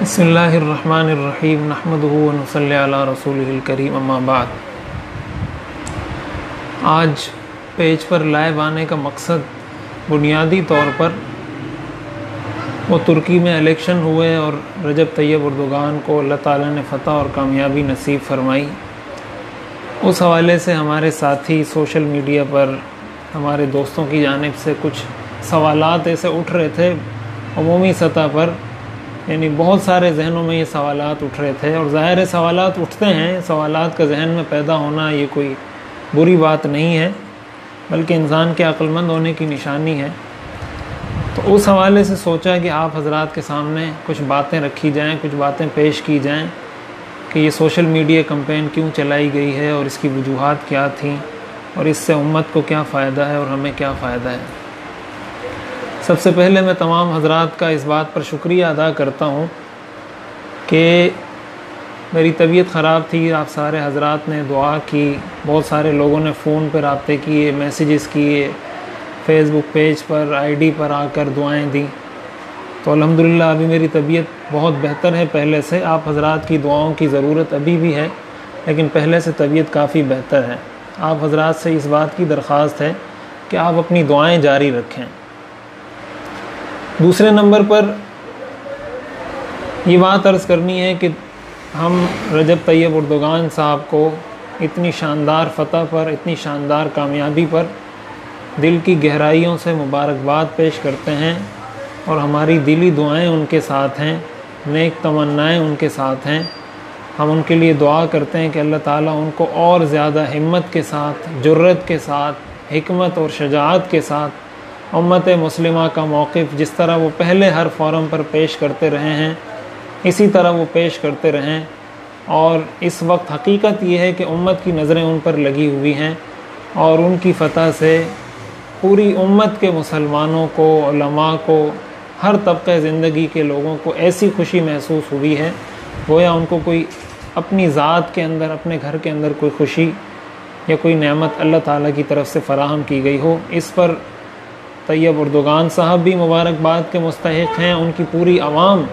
بسم اللہ الرحمن الرحیم نحمدہ ونصلی علی رسولہ الکریم اما بعد۔ آج پیج پر لائیو آنے کا مقصد بنیادی طور پر وہ ترکی میں الیکشن ہوئے اور رجب طیب اردوغان کو اللہ تعالیٰ نے فتح اور کامیابی نصیب فرمائی، اس حوالے سے ہمارے ساتھی سوشل میڈیا پر ہمارے دوستوں کی جانب سے کچھ سوالات ایسے اٹھ رہے تھے عمومی سطح پر، یعنی بہت سارے ذہنوں میں یہ سوالات اٹھ رہے تھے، اور ظاہر سوالات اٹھتے ہیں، سوالات کا ذہن میں پیدا ہونا یہ کوئی بری بات نہیں ہے بلکہ انسان کے عقل مند ہونے کی نشانی ہے۔ تو اس حوالے سے سوچا کہ آپ حضرات کے سامنے کچھ باتیں رکھی جائیں، کچھ باتیں پیش کی جائیں کہ یہ سوشل میڈیا کمپین کیوں چلائی گئی ہے اور اس کی وجوہات کیا تھیں اور اس سے امت کو کیا فائدہ ہے اور ہمیں کیا فائدہ ہے۔ سب سے پہلے میں تمام حضرات کا اس بات پر شکریہ ادا کرتا ہوں کہ میری طبیعت خراب تھی، آپ سارے حضرات نے دعا کی، بہت سارے لوگوں نے فون پہ رابطے کیے، میسیجز کیے، فیس بک پیج پر آئی ڈی پر آ کر دعائیں دیں۔ تو الحمدللہ ابھی میری طبیعت بہت بہتر ہے پہلے سے، آپ حضرات کی دعاؤں کی ضرورت ابھی بھی ہے لیکن پہلے سے طبیعت کافی بہتر ہے۔ آپ حضرات سے اس بات کی درخواست ہے کہ آپ اپنی دعائیں جاری رکھیں۔ دوسرے نمبر پر یہ بات عرض کرنی ہے کہ ہم رجب طیب اردوغان صاحب کو اتنی شاندار فتح پر، اتنی شاندار کامیابی پر دل کی گہرائیوں سے مبارکباد پیش کرتے ہیں اور ہماری دلی دعائیں ان کے ساتھ ہیں، نیک تمنائیں ان کے ساتھ ہیں۔ ہم ان کے لیے دعا کرتے ہیں کہ اللہ تعالیٰ ان کو اور زیادہ ہمت کے ساتھ، جرأت کے ساتھ، حکمت اور شجاعت کے ساتھ امت مسلمہ کا موقف جس طرح وہ پہلے ہر فورم پر پیش کرتے رہے ہیں اسی طرح وہ پیش کرتے رہیں، اور اس وقت حقیقت یہ ہے کہ امت کی نظریں ان پر لگی ہوئی ہیں اور ان کی فتح سے پوری امت کے مسلمانوں کو، علماء کو، ہر طبقہ زندگی کے لوگوں کو ایسی خوشی محسوس ہوئی ہے گویا ان کو کوئی اپنی ذات کے اندر، اپنے گھر کے اندر کوئی خوشی یا کوئی نعمت اللہ تعالیٰ کی طرف سے فراہم کی گئی ہو۔ اس پر طیب اردوغان صاحب بھی مبارکباد کے مستحق ہیں، ان کی پوری عوام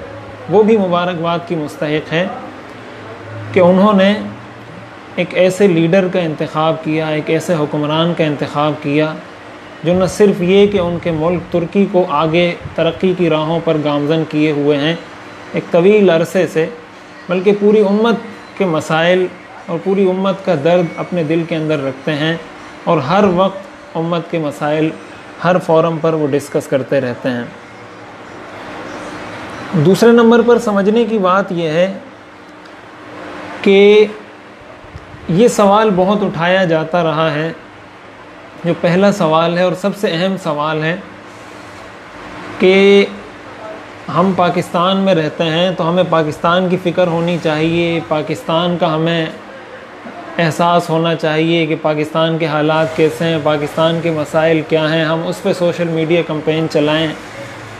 وہ بھی مبارکباد کی مستحق ہے کہ انہوں نے ایک ایسے لیڈر کا انتخاب کیا، ایک ایسے حکمران کا انتخاب کیا جو نہ صرف یہ کہ ان کے ملک ترکی کو آگے ترقی کی راہوں پر گامزن کیے ہوئے ہیں ایک طویل عرصے سے، بلکہ پوری امت کے مسائل اور پوری امت کا درد اپنے دل کے اندر رکھتے ہیں اور ہر وقت امت کے مسائل ہر فورم پر وہ ڈسکس کرتے رہتے ہیں۔ دوسرے نمبر پر سمجھنے کی بات یہ ہے کہ یہ سوال بہت اٹھایا جاتا رہا ہے، جو پہلا سوال ہے اور سب سے اہم سوال ہے کہ ہم پاکستان میں رہتے ہیں تو ہمیں پاکستان کی فکر ہونی چاہیے، پاکستان کا ہمیں احساس ہونا چاہیے کہ پاکستان کے حالات کیسے ہیں، پاکستان کے مسائل کیا ہیں، ہم اس پہ سوشل میڈیا کمپین چلائیں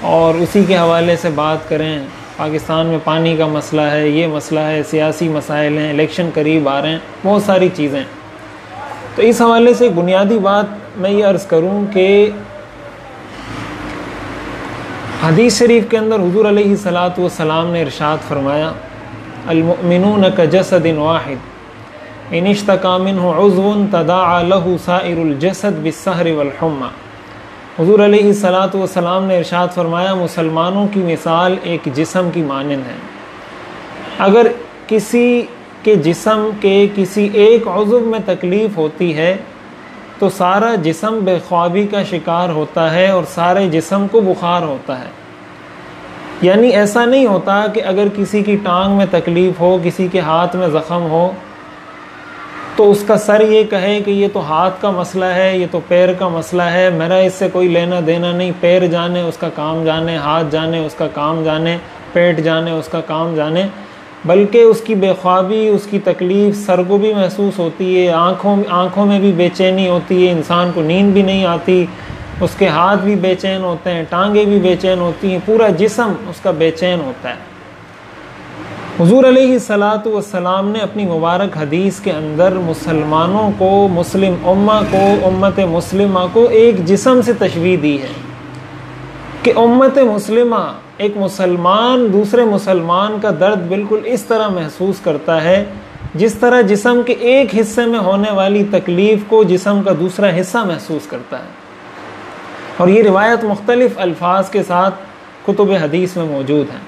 اور اسی کے حوالے سے بات کریں۔ پاکستان میں پانی کا مسئلہ ہے، یہ مسئلہ ہے، سیاسی مسائل ہیں، الیکشن قریب آ رہے ہیں، بہت ساری چیزیں۔ تو اس حوالے سے بنیادی بات میں یہ عرض کروں کہ حدیث شریف کے اندر حضور علیہ الصلاۃ والسلام نے ارشاد فرمایا، المؤمنون کجسد واحد ان اشتکا منہ عضو تداعی لہ سائر الجسد بالسہر والحمى۔ حضور علیہ الصلاۃ والسلام نے ارشاد فرمایا مسلمانوں کی مثال ایک جسم کی مانند ہے، اگر کسی کے جسم کے کسی ایک عضو میں تکلیف ہوتی ہے تو سارا جسم بے خوابی کا شکار ہوتا ہے اور سارے جسم کو بخار ہوتا ہے۔ یعنی ایسا نہیں ہوتا کہ اگر کسی کی ٹانگ میں تکلیف ہو، کسی کے ہاتھ میں زخم ہو تو اس کا سر یہ کہے کہ یہ تو ہاتھ کا مسئلہ ہے، یہ تو پیر کا مسئلہ ہے، میرا اس سے کوئی لینا دینا نہیں، پیر جانے اس کا کام جانے، ہاتھ جانے اس کا کام جانے، پیٹ جانے اس کا کام جانے، بلکہ اس کی بے خوابی، اس کی تکلیف سر کو بھی محسوس ہوتی ہے، آنکھوں میں بھی بے چینی ہوتی ہے، انسان کو نیند بھی نہیں آتی، اس کے ہاتھ بھی بے چین ہوتے ہیں، ٹانگیں بھی بے چین ہوتی ہیں، پورا جسم اس کا بے چین ہوتا ہے۔ حضور علیہ الصلاۃ والسلام نے اپنی مبارک حدیث کے اندر مسلمانوں کو، مسلم امہ کو، امت مسلمہ کو ایک جسم سے تشبیہ دی ہے کہ امت مسلمہ، ایک مسلمان دوسرے مسلمان کا درد بالکل اس طرح محسوس کرتا ہے جس طرح جسم کے ایک حصے میں ہونے والی تکلیف کو جسم کا دوسرا حصہ محسوس کرتا ہے. اور یہ روایت مختلف الفاظ کے ساتھ کتب حدیث میں موجود ہیں.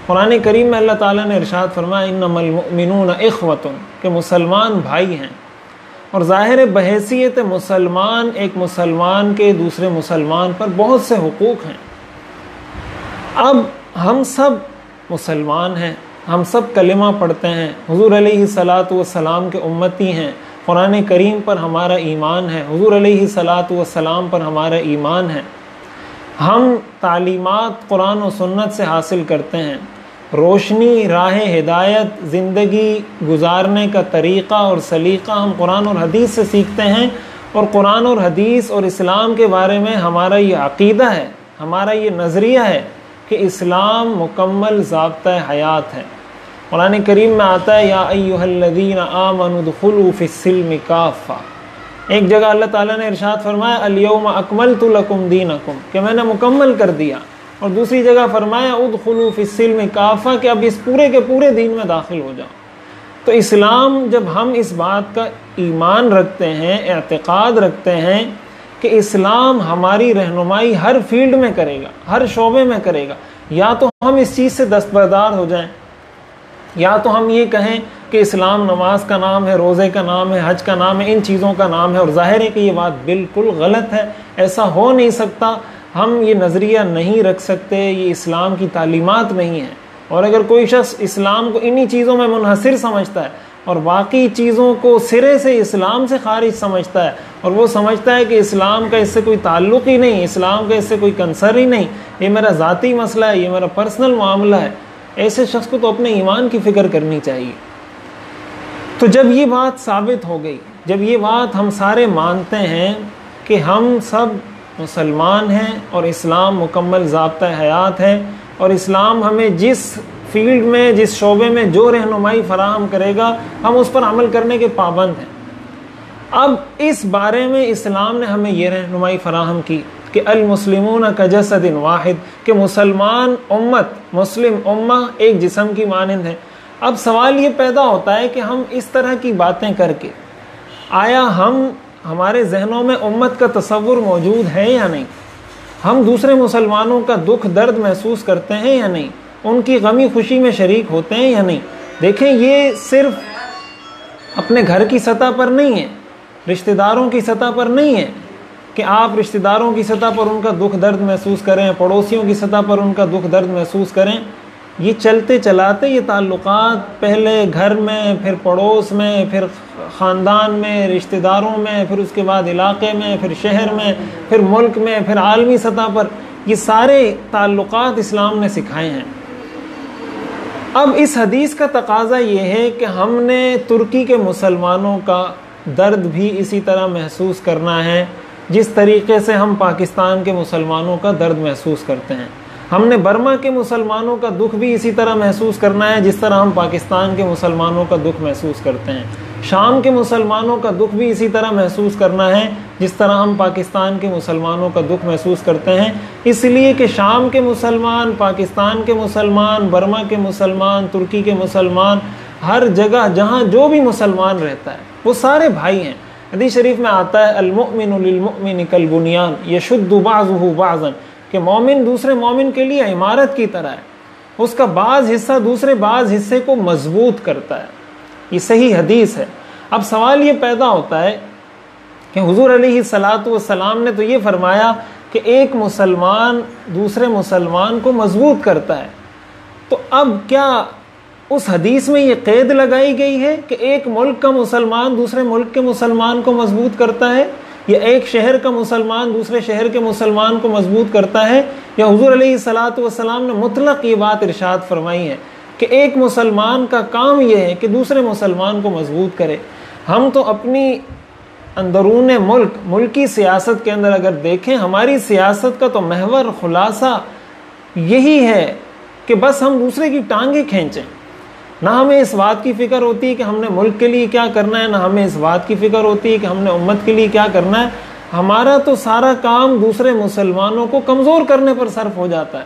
قرآن کریم میں اللہ تعالیٰ نے ارشاد فرمایا انما المؤمنون اخوۃ، کہ مسلمان بھائی ہیں. اور ظاہر بحیثیت مسلمان ایک مسلمان کے دوسرے مسلمان پر بہت سے حقوق ہیں. اب ہم سب مسلمان ہیں، ہم سب کلمہ پڑھتے ہیں، حضور علیہ الصلاۃ والسلام کے امتی ہیں، قرآن کریم پر ہمارا ایمان ہے، حضور علیہ الصلاۃ والسلام پر ہمارا ایمان ہے. ہم تعلیمات قرآن و سنت سے حاصل کرتے ہیں. روشنی، راہ ہدایت، زندگی گزارنے کا طریقہ اور سلیقہ ہم قرآن اور حدیث سے سیکھتے ہیں. اور قرآن اور حدیث اور اسلام کے بارے میں ہمارا یہ عقیدہ ہے، ہمارا یہ نظریہ ہے کہ اسلام مکمل ضابطہ حیات ہے. قرآن کریم میں آتا ہے یا ایھا الذین آمنوا ادخلوا فی السلم کافہ. ایک جگہ اللہ تعالیٰ نے ارشاد فرمایا الیوم اکملت لکم دینکم، کہ میں نے مکمل کر دیا. اور دوسری جگہ فرمایا ادخلوا فی السلم کافہ، کہ اب اس پورے کے پورے دین میں داخل ہو جاؤ. تو اسلام، جب ہم اس بات کا ایمان رکھتے ہیں، اعتقاد رکھتے ہیں کہ اسلام ہماری رہنمائی ہر فیلڈ میں کرے گا، ہر شعبے میں کرے گا، یا تو ہم اس چیز سے دستبردار ہو جائیں، یا تو ہم یہ کہیں کہ اسلام نماز کا نام ہے، روزے کا نام ہے، حج کا نام ہے، ان چیزوں کا نام ہے. اور ظاہر ہے کہ یہ بات بالکل غلط ہے، ایسا ہو نہیں سکتا. ہم یہ نظریہ نہیں رکھ سکتے، یہ اسلام کی تعلیمات نہیں ہیں. اور اگر کوئی شخص اسلام کو انہی چیزوں میں منحصر سمجھتا ہے اور باقی چیزوں کو سرے سے اسلام سے خارج سمجھتا ہے، اور وہ سمجھتا ہے کہ اسلام کا اس سے کوئی تعلق ہی نہیں، اسلام کا اس سے کوئی کنسر ہی نہیں، یہ میرا ذاتی مسئلہ ہے، یہ میرا پرسنل معاملہ ہے، ایسے شخص کو تو اپنے ایمان کی فکر کرنی چاہیے. تو جب یہ بات ثابت ہو گئی، جب یہ بات ہم سارے مانتے ہیں کہ ہم سب مسلمان ہیں اور اسلام مکمل ضابطہ حیات ہے، اور اسلام ہمیں جس فیلڈ میں، جس شعبے میں جو رہنمائی فراہم کرے گا ہم اس پر عمل کرنے کے پابند ہیں. اب اس بارے میں اسلام نے ہمیں یہ رہنمائی فراہم کی کہ المسلمون کجسد واحد، کہ مسلمان امت، مسلم امہ ایک جسم کی مانند ہے. اب سوال یہ پیدا ہوتا ہے کہ ہم اس طرح کی باتیں کر کے آیا ہمارے ذہنوں میں امت کا تصور موجود ہے یا نہیں؟ ہم دوسرے مسلمانوں کا دکھ درد محسوس کرتے ہیں یا نہیں؟ ان کی غمی خوشی میں شریک ہوتے ہیں یا نہیں؟ دیکھیں، یہ صرف اپنے گھر کی سطح پر نہیں ہے، رشتہ داروں کی سطح پر نہیں ہے کہ آپ رشتہ داروں کی سطح پر ان کا دکھ درد محسوس کریں، پڑوسیوں کی سطح پر ان کا دکھ درد محسوس کریں. یہ چلتے چلاتے یہ تعلقات پہلے گھر میں، پھر پڑوس میں، پھر خاندان میں، رشتہ داروں میں، پھر اس کے بعد علاقے میں، پھر شہر میں، پھر ملک میں، پھر عالمی سطح پر، یہ سارے تعلقات اسلام نے سکھائے ہیں. اب اس حدیث کا تقاضا یہ ہے کہ ہم نے ترکی کے مسلمانوں کا درد بھی اسی طرح محسوس کرنا ہے جس طریقے سے ہم پاکستان کے مسلمانوں کا درد محسوس کرتے ہیں. ہم نے برما کے مسلمانوں کا دکھ بھی اسی طرح محسوس کرنا ہے جس طرح ہم پاکستان کے مسلمانوں کا دکھ محسوس کرتے ہیں. شام کے مسلمانوں کا دکھ بھی اسی طرح محسوس کرنا ہے جس طرح ہم پاکستان کے مسلمانوں کا دکھ محسوس کرتے ہیں. اس لیے کہ شام کے مسلمان، پاکستان کے مسلمان، برما کے مسلمان، ترکی کے مسلمان، ہر جگہ جہاں جو بھی مسلمان رہتا ہے وہ سارے بھائی ہیں. حدیث شریف میں آتا ہے المؤمن للمؤمن کالبنیان یشد بعضہ بعضا، کہ مومن دوسرے مومن کے لیے عمارت کی طرح ہے، اس کا بعض حصہ دوسرے بعض حصے کو مضبوط کرتا ہے. یہ صحیح حدیث ہے. اب سوال یہ پیدا ہوتا ہے کہ حضور علیہ الصلاۃ والسلام نے تو یہ فرمایا کہ ایک مسلمان دوسرے مسلمان کو مضبوط کرتا ہے، تو اب کیا اس حدیث میں یہ قید لگائی گئی ہے کہ ایک ملک کا مسلمان دوسرے ملک کے مسلمان کو مضبوط کرتا ہے، یا ایک شہر کا مسلمان دوسرے شہر کے مسلمان کو مضبوط کرتا ہے، یا حضور علیہ الصلاۃ والسلام نے مطلق یہ بات ارشاد فرمائی ہے کہ ایک مسلمان کا کام یہ ہے کہ دوسرے مسلمان کو مضبوط کرے؟ ہم تو اپنی اندرون ملکی سیاست کے اندر اگر دیکھیں، ہماری سیاست کا تو محور خلاصہ یہی ہے کہ بس ہم دوسرے کی ٹانگیں کھینچیں. نہ ہمیں اس بات کی فکر ہوتی ہے کہ ہم نے ملک کے لیے کیا کرنا ہے، نہ ہمیں اس بات کی فکر ہوتی ہے کہ ہم نے امت کے لیے کیا کرنا ہے. ہمارا تو سارا کام دوسرے مسلمانوں کو کمزور کرنے پر صرف ہو جاتا ہے.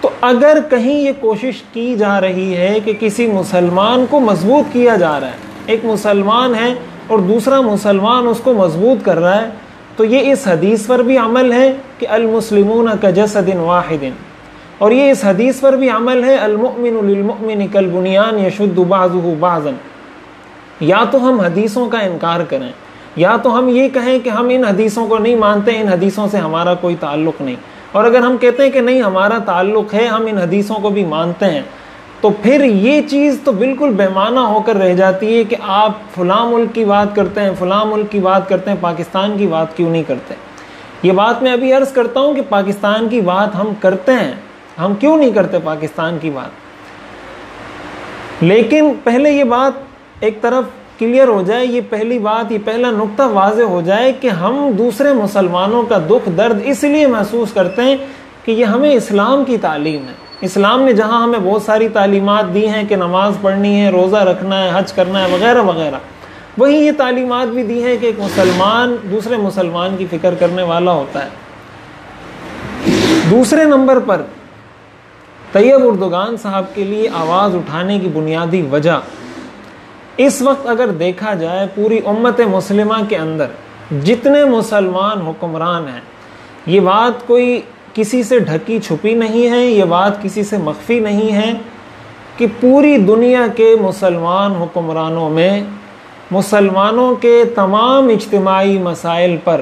تو اگر کہیں یہ کوشش کی جا رہی ہے کہ کسی مسلمان کو مضبوط کیا جا رہا ہے، ایک مسلمان ہے اور دوسرا مسلمان اس کو مضبوط کر رہا ہے، تو یہ اس حدیث پر بھی عمل ہے کہ المسلمون کجسد واحد، اور یہ اس حدیث پر بھی عمل ہے المؤمن للمؤمن کالبنیان یشد بعضہ بعضا. یا تو ہم حدیثوں کا انکار کریں، یا تو ہم یہ کہیں کہ ہم ان حدیثوں کو نہیں مانتے، ان حدیثوں سے ہمارا کوئی تعلق نہیں. اور اگر ہم کہتے ہیں کہ نہیں ہمارا تعلق ہے، ہم ان حدیثوں کو بھی مانتے ہیں، تو پھر یہ چیز تو بالکل بے معنی ہو کر رہ جاتی ہے کہ آپ فلاں ملک کی بات کرتے ہیں، فلاں ملک کی بات کرتے ہیں، پاکستان کی بات کیوں نہیں کرتے. یہ بات میں ابھی عرض کرتا ہوں کہ پاکستان کی بات ہم کرتے ہیں، ہم کیوں نہیں کرتے پاکستان کی بات. لیکن پہلے یہ بات ایک طرف کلیئر ہو جائے، یہ پہلی بات، یہ پہلا نقطہ واضح ہو جائے کہ ہم دوسرے مسلمانوں کا دکھ درد اس لیے محسوس کرتے ہیں کہ یہ ہمیں اسلام کی تعلیم ہے. اسلام نے جہاں ہمیں بہت ساری تعلیمات دی ہیں کہ نماز پڑھنی ہے، روزہ رکھنا ہے، حج کرنا ہے وغیرہ وغیرہ، وہی یہ تعلیمات بھی دی ہیں کہ ایک مسلمان دوسرے مسلمان کی فکر کرنے والا ہوتا ہے. دوسرے نمبر پر طیب اردگان صاحب کے لیے آواز اٹھانے کی بنیادی وجہ، اس وقت اگر دیکھا جائے پوری امت مسلمہ کے اندر جتنے مسلمان حکمران ہیں، یہ بات کوئی کسی سے ڈھکی چھپی نہیں ہے، یہ بات کسی سے مخفی نہیں ہے کہ پوری دنیا کے مسلمان حکمرانوں میں مسلمانوں کے تمام اجتماعی مسائل پر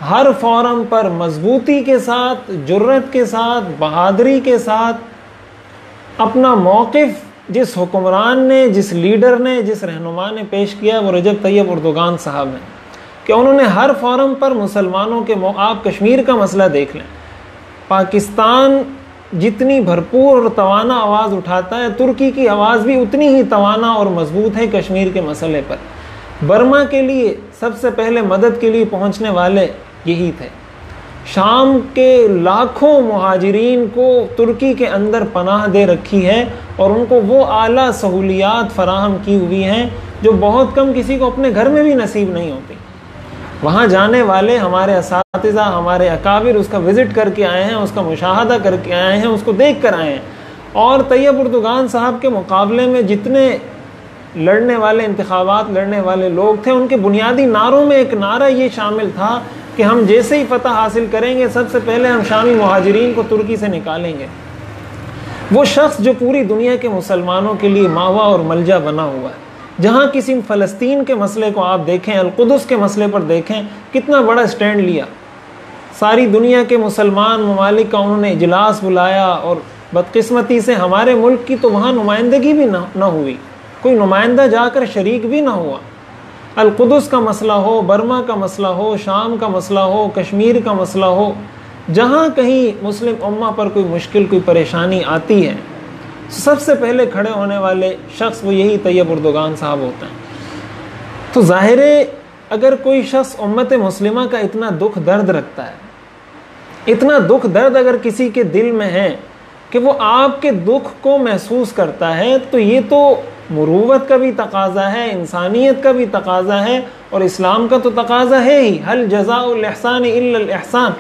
ہر فورم پر مضبوطی کے ساتھ، جرت کے ساتھ، بہادری کے ساتھ اپنا موقف جس حکمران نے، جس لیڈر نے، جس رہنما نے پیش کیا وہ رجب طیب اردگان صاحب ہیں، کہ انہوں نے ہر فورم پر مسلمانوں کے آپ کشمیر کا مسئلہ دیکھ لیں، پاکستان جتنی بھرپور اور توانا آواز اٹھاتا ہے، ترکی کی آواز بھی اتنی ہی توانا اور مضبوط ہے کشمیر کے مسئلے پر. برما کے لیے سب سے پہلے مدد کے لیے پہنچنے والے یہی تھے. شام کے لاکھوں مہاجرین کو ترکی کے اندر پناہ دے رکھی ہے اور ان کو وہ اعلیٰ سہولیات فراہم کی ہوئی ہیں جو بہت کم کسی کو اپنے گھر میں بھی نصیب نہیں ہوتی. وہاں جانے والے ہمارے اساتذہ، ہمارے اکابر اس کا وزٹ کر کے آئے ہیں، اس کا مشاہدہ کر کے آئے ہیں، اس کو دیکھ کر آئے ہیں. اور طیب اردگان صاحب کے مقابلے میں جتنے لڑنے والے، انتخابات لڑنے والے لوگ تھے، ان کے بنیادی نعروں میں ایک نعرہ یہ شامل تھا کہ ہم جیسے ہی فتح حاصل کریں گے سب سے پہلے ہم شامی مہاجرین کو ترکی سے نکالیں گے. وہ شخص جو پوری دنیا کے مسلمانوں کے لیے ماوا اور ملجا بنا ہوا ہے، جہاں کسی فلسطین کے مسئلے کو آپ دیکھیں، القدس کے مسئلے پر دیکھیں کتنا بڑا سٹینڈ لیا. ساری دنیا کے مسلمان ممالک کا انہوں نے اجلاس بلایا، اور بدقسمتی سے ہمارے ملک کی تو وہاں نمائندگی بھی نہ ہوئی، کوئی نمائندہ جا کر شریک بھی نہ ہوا. القدس کا مسئلہ ہو، برما کا مسئلہ ہو، شام کا مسئلہ ہو، کشمیر کا مسئلہ ہو، جہاں کہیں مسلم امہ پر کوئی مشکل، کوئی پریشانی آتی ہے، سب سے پہلے کھڑے ہونے والے شخص وہ یہی طیب اردگان صاحب ہوتے ہیں. تو ظاہر ہے اگر کوئی شخص امت مسلمہ کا اتنا دکھ درد رکھتا ہے، اتنا دکھ درد اگر کسی کے دل میں ہے کہ وہ آپ کے دکھ کو محسوس کرتا ہے، تو یہ تو مروت کا بھی تقاضا ہے، انسانیت کا بھی تقاضا ہے، اور اسلام کا تو تقاضا ہے ہی. هل جزاء الاحسان الا الاحسان،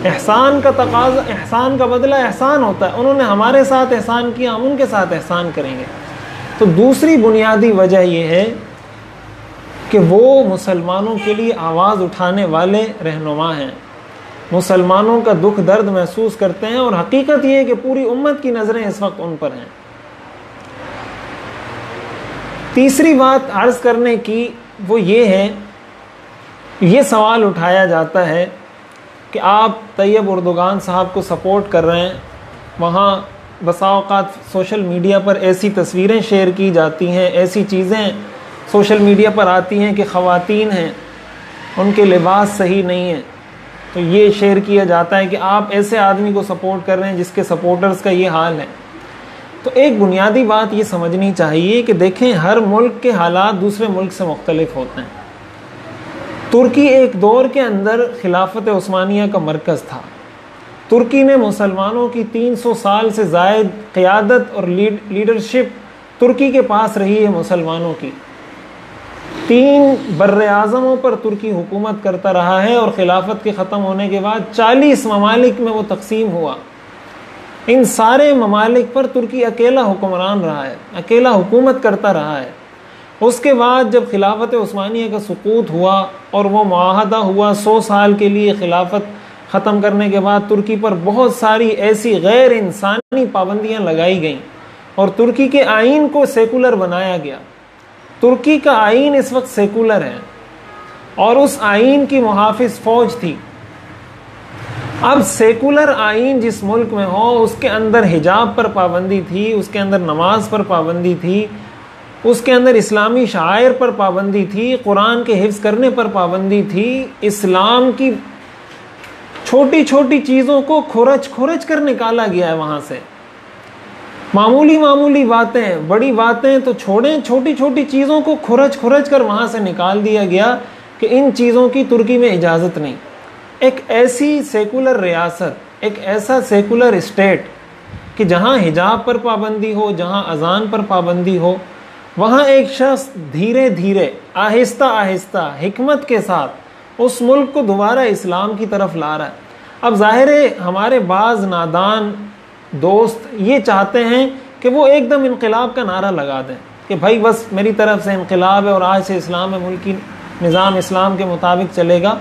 احسان کا تقاضا، احسان کا بدلہ احسان ہوتا ہے. انہوں نے ہمارے ساتھ احسان کیا، ہم ان کے ساتھ احسان کریں گے. تو دوسری بنیادی وجہ یہ ہے کہ وہ مسلمانوں کے لیے آواز اٹھانے والے رہنما ہیں، مسلمانوں کا دکھ درد محسوس کرتے ہیں، اور حقیقت یہ ہے کہ پوری امت کی نظریں اس وقت ان پر ہیں. تیسری بات عرض کرنے کی وہ یہ ہے، یہ سوال اٹھایا جاتا ہے کہ آپ طیب اردگان صاحب کو سپورٹ کر رہے ہیں، وہاں بسا اوقات سوشل میڈیا پر ایسی تصویریں شیئر کی جاتی ہیں، ایسی چیزیں سوشل میڈیا پر آتی ہیں کہ خواتین ہیں، ان کے لباس صحیح نہیں ہیں، تو یہ شیئر کیا جاتا ہے کہ آپ ایسے آدمی کو سپورٹ کر رہے ہیں جس کے سپورٹرز کا یہ حال ہے. تو ایک بنیادی بات یہ سمجھنی چاہیے کہ دیکھیں ہر ملک کے حالات دوسرے ملک سے مختلف ہوتے ہیں. ترکی ایک دور کے اندر خلافت عثمانیہ کا مرکز تھا. ترکی نے مسلمانوں کی 300 سال سے زائد قیادت اور لیڈرشپ ترکی کے پاس رہی ہے مسلمانوں کی. 3 بر اعظموں پر ترکی حکومت کرتا رہا ہے، اور خلافت کے ختم ہونے کے بعد 40 ممالک میں وہ تقسیم ہوا۔ ان سارے ممالک پر ترکی اکیلا حکمران رہا ہے، اکیلا حکومت کرتا رہا ہے۔ اس کے بعد جب خلافت عثمانیہ کا سقوط ہوا اور وہ معاہدہ ہوا 100 سال کے لیے، خلافت ختم کرنے کے بعد ترکی پر بہت ساری ایسی غیر انسانی پابندیاں لگائی گئیں، اور ترکی کے آئین کو سیکولر بنایا گیا۔ ترکی کا آئین اس وقت سیکولر ہے، اور اس آئین کی محافظ فوج تھی۔ اب سیکولر آئین جس ملک میں ہو، اس کے اندر حجاب پر پابندی تھی، اس کے اندر نماز پر پابندی تھی، اس کے اندر اسلامی شعائر پر پابندی تھی، قرآن کے حفظ کرنے پر پابندی تھی۔ اسلام کی چھوٹی چھوٹی چیزوں کو کھرچ کر نکالا گیا ہے وہاں سے۔ معمولی باتیں، بڑی باتیں تو چھوڑیں، چھوٹی چھوٹی چیزوں کو کھرچ کر وہاں سے نکال دیا گیا کہ ان چیزوں کی ترکی میں اجازت نہیں۔ ایک ایسی سیکولر ریاست، ایک ایسا سیکولر اسٹیٹ کہ جہاں حجاب پر پابندی ہو، جہاں اذان پر پابندی ہو، وہاں ایک شخص دھیرے دھیرے، آہستہ آہستہ، حکمت کے ساتھ اس ملک کو دوبارہ اسلام کی طرف لا رہا ہے۔ اب ظاہر ہے ہمارے بعض نادان دوست یہ چاہتے ہیں کہ وہ ایک دم انقلاب کا نعرہ لگا دیں کہ بھائی بس میری طرف سے انقلاب ہے اور آج سے اسلام ہے، ملکی نظام اسلام کے مطابق چلے گا۔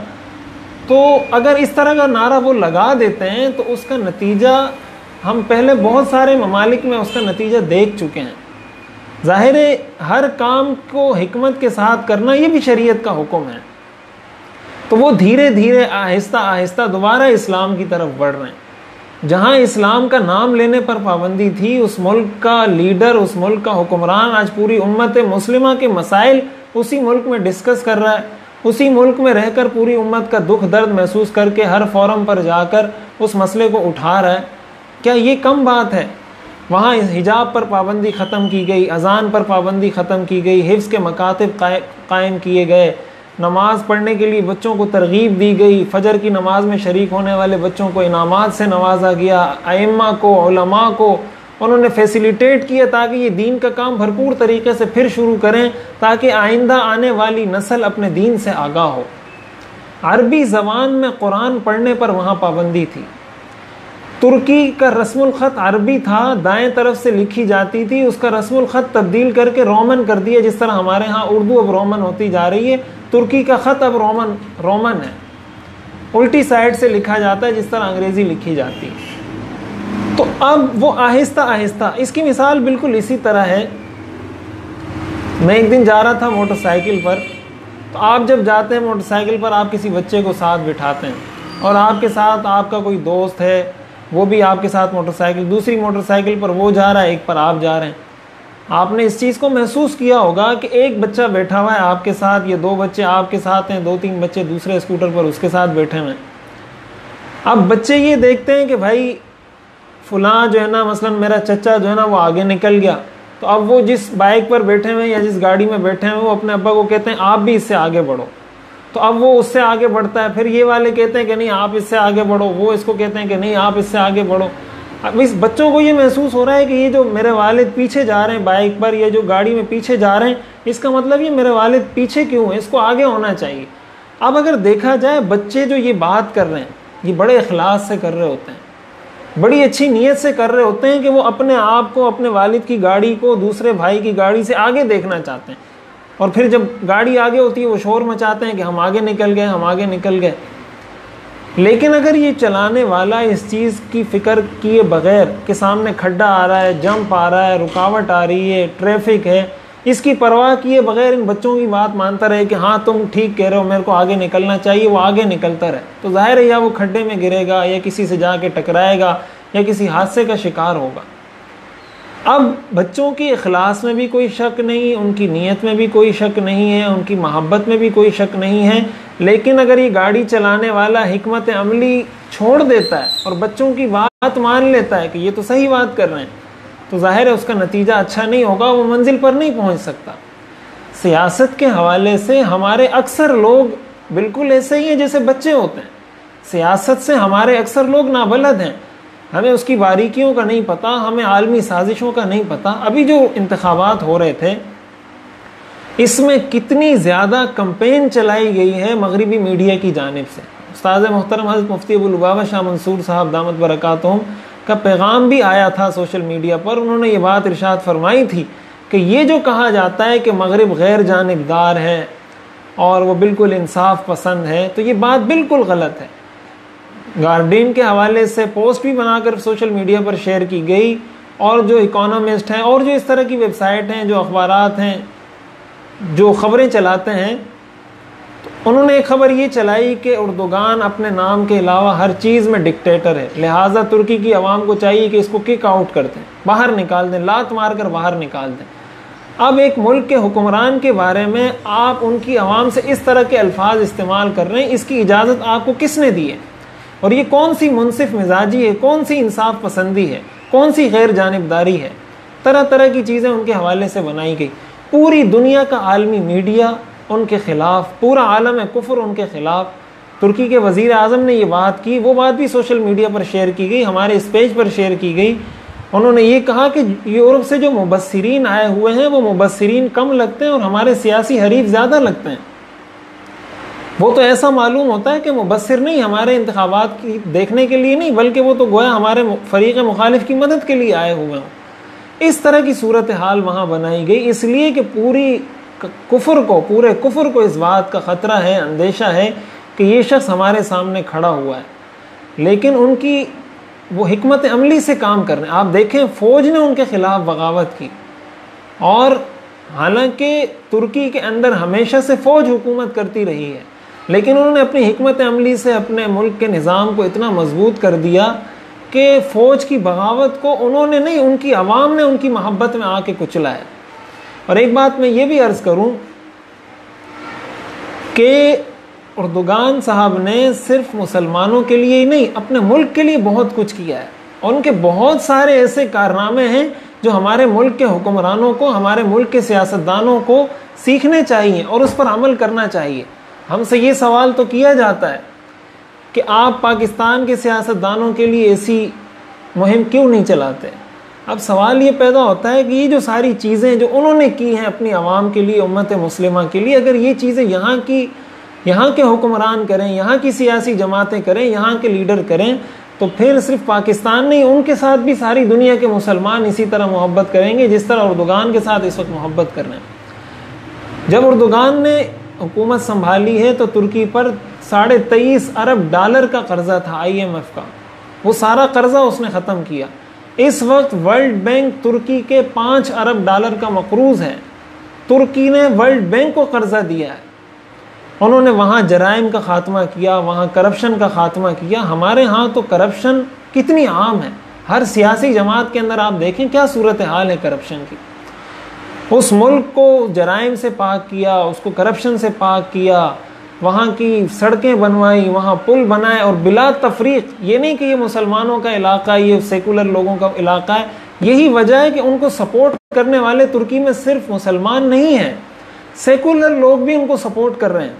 تو اگر اس طرح کا نعرہ وہ لگا دیتے ہیں تو اس کا نتیجہ ہم پہلے بہت سارے ممالک میں اس کا نتیجہ دیکھ چکے ہیں۔ ظاہر ہے ہر کام کو حکمت کے ساتھ کرنا یہ بھی شریعت کا حکم ہے، تو وہ دھیرے دھیرے آہستہ آہستہ دوبارہ اسلام کی طرف بڑھ رہے ہیں۔ جہاں اسلام کا نام لینے پر پابندی تھی، اس ملک کا لیڈر، اس ملک کا حکمران آج پوری امت مسلمہ کے مسائل اسی ملک میں ڈسکس کر رہا ہے، اسی ملک میں رہ کر پوری امت کا دکھ درد محسوس کر کے ہر فورم پر جا کر اس مسئلے کو اٹھا رہا ہے۔ کیا یہ کم بات ہے؟ وہاں حجاب پر پابندی ختم کی گئی، اذان پر پابندی ختم کی گئی، حفظ کے مکاتب قائم کیے گئے، نماز پڑھنے کے لیے بچوں کو ترغیب دی گئی، فجر کی نماز میں شریک ہونے والے بچوں کو انعامات سے نوازا گیا، ائمہ کو، علماء کو انہوں نے فیسیلیٹیٹ کیا تاکہ یہ دین کا کام بھرپور طریقے سے پھر شروع کریں، تاکہ آئندہ آنے والی نسل اپنے دین سے آگاہ ہو۔ عربی زبان میں قرآن پڑھنے پر وہاں پابندی تھی۔ ترکی کا رسم الخط عربی تھا، دائیں طرف سے لکھی جاتی تھی، اس کا رسم الخط تبدیل کر کے رومن کر دیا، جس طرح ہمارے ہاں اردو اب رومن ہوتی جا رہی ہے، ترکی کا خط اب رومن ہے، الٹی سائڈ سے لکھا جاتا ہے جس طرح انگریزی لکھی جاتی ہے۔ تو اب وہ آہستہ آہستہ، اس کی مثال بالکل اسی طرح ہے۔ میں ایک دن جا رہا تھا موٹر سائیکل پر، تو آپ جب جاتے ہیں موٹر سائیکل پر آپ کسی بچے کو ساتھ بٹھاتے ہیں، اور آپ کے ساتھ آپ کا کوئی دوست ہے، وہ بھی آپ کے ساتھ موٹر سائیکل، دوسری موٹر سائیکل پر وہ جا رہا ہے، ایک پر آپ جا رہے ہیں۔ آپ نے اس چیز کو محسوس کیا ہوگا کہ ایک بچہ بیٹھا ہوا ہے آپ کے ساتھ، یا 2 بچے آپ کے ساتھ ہیں، 2-3 بچے دوسرے اسکوٹر پر اس کے ساتھ بیٹھے ہوئے ہیں۔ اب بچے یہ دیکھتے ہیں کہ بھائی فلاں جو ہے نا، مثلا میرا چچا جو ہے نا وہ آگے نکل گیا، تو اب وہ جس بائک پر بیٹھے ہوئے یا جس گاڑی میں بیٹھے ہوئے وہ اپنے ابا کو کہتے ہیں آپ بھی اس سے آگے بڑھو، تو اب وہ اس سے آگے بڑھتا ہے، پھر یہ والے کہتے ہیں کہ نہیں آپ اس سے آگے بڑھو، وہ اس کو کہتے ہیں کہ نہیں آپ اس سے آگے بڑھو۔ اب اس بچوں کو یہ محسوس ہو رہا ہے کہ یہ جو میرے والد پیچھے جا رہے ہیں بائک پر، یا جو گاڑی میں پیچھے جا رہے ہیں، اس کا مطلب یہ میرے والد پیچھے کیوں ہیں، اس کو آگے ہونا چاہیے۔ اب اگر دیکھا جائے بچے جو یہ بات کر رہے ہیں، یہ بڑے اخلاص سے کر رہے ہوتے ہیں، بڑی اچھی نیت سے کر رہے ہوتے ہیں کہ وہ اپنے آپ کو، اپنے والد کی گاڑی کو دوسرے بھائی کی گاڑی سے آگے دیکھنا چاہتے ہیں، اور پھر جب گاڑی آگے ہوتی ہے وہ شور مچاتے ہیں کہ ہم آگے نکل گئے، ہم آگے نکل گئے۔ لیکن اگر یہ چلانے والا اس چیز کی فکر کیے بغیر کہ سامنے کھڈا آ رہا ہے، جمپ آ رہا ہے، رکاوٹ آ رہی ہے، ٹریفک ہے، اس کی پرواہ کیے بغیر ان بچوں کی بات مانتا رہے کہ ہاں تم ٹھیک کہہ رہے ہو، میرے کو آگے نکلنا چاہیے، وہ آگے نکلتا رہے، تو ظاہر ہے یا وہ کھڈے میں گرے گا، یا کسی سے جا کے ٹکرائے گا، یا کسی حادثے کا شکار ہوگا۔ اب بچوں کی اخلاص میں بھی کوئی شک نہیں، ان کی نیت میں بھی کوئی شک نہیں ہے، ان کی محبت میں بھی کوئی شک نہیں ہے، لیکن اگر یہ گاڑی چلانے والا حکمت عملی چھوڑ دیتا ہے اور بچوں کی بات مان لیتا ہے کہ یہ تو صحیح بات کر رہے ہیں، تو ظاہر ہے اس کا نتیجہ اچھا نہیں ہوگا، وہ منزل پر نہیں پہنچ سکتا۔ سیاست کے حوالے سے ہمارے اکثر لوگ بالکل ایسے ہی ہیں جیسے بچے ہوتے ہیں۔ سیاست سے ہمارے اکثر لوگ نابلد ہیں، ہمیں اس کی باریکیوں کا نہیں پتہ، ہمیں عالمی سازشوں کا نہیں پتہ۔ ابھی جو انتخابات ہو رہے تھے اس میں کتنی زیادہ کمپین چلائی گئی ہے مغربی میڈیا کی جانب سے. استاد محترم حضرت مفتی ابو لبابہ شاہ منصور صاحب دامت برکاتہم کا پیغام بھی آیا تھا سوشل میڈیا پر. انہوں نے یہ بات ارشاد فرمائی تھی کہ یہ جو کہا جاتا ہے کہ مغرب غیر جانبدار ہے اور وہ بالکل انصاف پسند ہے، تو یہ بات بالکل غلط ہے. گارڈین کے حوالے سے پوسٹ بھی بنا کر سوشل میڈیا پر شیئر کی گئی، اور جو اکانومسٹ ہیں اور جو اس طرح کی ویب سائٹ ہیں، جو اخبارات ہیں، جو خبریں چلاتے ہیں، انہوں نے ایک خبر یہ چلائی کہ اردوغان اپنے نام کے علاوہ ہر چیز میں ڈکٹیٹر ہے، لہٰذا ترکی کی عوام کو چاہیے کہ اس کو کک آؤٹ کر دیں، باہر نکال دیں، لات مار کر باہر نکال دیں. اب ایک ملک کے حکمران کے بارے میں آپ ان کی عوام سے اس طرح کے الفاظ استعمال کر رہے ہیں، اس کی اجازت آپ کو کس نے دی ہے؟ اور یہ کون سی منصف مزاجی ہے، کون سی انصاف پسندی ہے، کون سی غیر جانبداری ہے؟ طرح طرح کی چیزیں ان کے حوالے سے بنائی گئی. پوری دنیا کا عالمی میڈیا ان کے خلاف، پورا عالم کفر ان کے خلاف. ترکی کے وزیر اعظم نے یہ بات کی، وہ بات بھی سوشل میڈیا پر شیئر کی گئی، ہمارے اس پیج پر شیئر کی گئی. انہوں نے یہ کہا کہ یورپ سے جو مبصرین آئے ہوئے ہیں وہ مبصرین کم لگتے ہیں اور ہمارے سیاسی حریف زیادہ لگتے ہیں. وہ تو ایسا معلوم ہوتا ہے کہ مبصر نہیں، ہمارے انتخابات کی دیکھنے کے لیے نہیں، بلکہ وہ تو گویا ہمارے فریق مخالف کی مدد کے لیے آئے ہوئے ہوں. اس طرح کی صورتحال وہاں بنائی گئی، اس لیے کہ پورے کفر کو اس بات کا خطرہ ہے، اندیشہ ہے کہ یہ شخص ہمارے سامنے کھڑا ہوا ہے. لیکن ان کی وہ حکمت عملی سے کام کر رہے ہیں. آپ دیکھیں فوج نے ان کے خلاف بغاوت کی، اور حالانکہ ترکی کے اندر ہمیشہ سے فوج حکومت کرتی رہی ہے، لیکن انہوں نے اپنی حکمت عملی سے اپنے ملک کے نظام کو اتنا مضبوط کر دیا کہ فوج کی بغاوت کو انہوں نے نہیں، ان کی عوام نے ان کی محبت میں آ کے کچلا ہے. اور ایک بات میں یہ بھی عرض کروں کہ اردوغان صاحب نے صرف مسلمانوں کے لیے ہی نہیں، اپنے ملک کے لیے بہت کچھ کیا ہے. اور ان کے بہت سارے ایسے کارنامے ہیں جو ہمارے ملک کے حکمرانوں کو، ہمارے ملک کے سیاستدانوں کو سیکھنے چاہیے اور اس پر عمل کرنا چاہیے. ہم سے یہ سوال تو کیا جاتا ہے کہ آپ پاکستان کے سیاستدانوں کے لیے ایسی مہم کیوں نہیں چلاتے؟ اب سوال یہ پیدا ہوتا ہے کہ یہ جو ساری چیزیں جو انہوں نے کی ہیں اپنی عوام کے لیے، امت مسلمہ کے لیے، اگر یہ چیزیں یہاں کے حکمران کریں، یہاں کی سیاسی جماعتیں کریں، یہاں کے لیڈر کریں، تو پھر صرف پاکستان نہیں، ان کے ساتھ بھی ساری دنیا کے مسلمان اسی طرح محبت کریں گے جس طرح اردوغان کے ساتھ اس وقت محبت کر رہے ہیں. جب اردوغان نے حکومت سنبھالی ہے تو ترکی پر $23.5 ارب کا قرضہ تھا IMF کا، وہ سارا قرضہ اس نے ختم کیا. اس وقت ورلڈ بینک ترکی کے $5 ارب کا مقروض ہے. ترکی نے ورلڈ بینک کو قرضہ دیا ہے. انہوں نے وہاں جرائم کا خاتمہ کیا، وہاں کرپشن کا خاتمہ کیا. ہمارے ہاں تو کرپشن کتنی عام ہے، ہر سیاسی جماعت کے اندر آپ دیکھیں کیا صورتحال ہے کرپشن کی. اس ملک کو جرائم سے پاک کیا، اس کو کرپشن سے پاک کیا، وہاں کی سڑکیں بنوائی، وہاں پل بنائے، اور بلا تفریق. یہ نہیں کہ یہ مسلمانوں کا علاقہ ہے، یہ سیکولر لوگوں کا علاقہ ہے. یہی وجہ ہے کہ ان کو سپورٹ کرنے والے ترکی میں صرف مسلمان نہیں ہیں، سیکولر لوگ بھی ان کو سپورٹ کر رہے ہیں.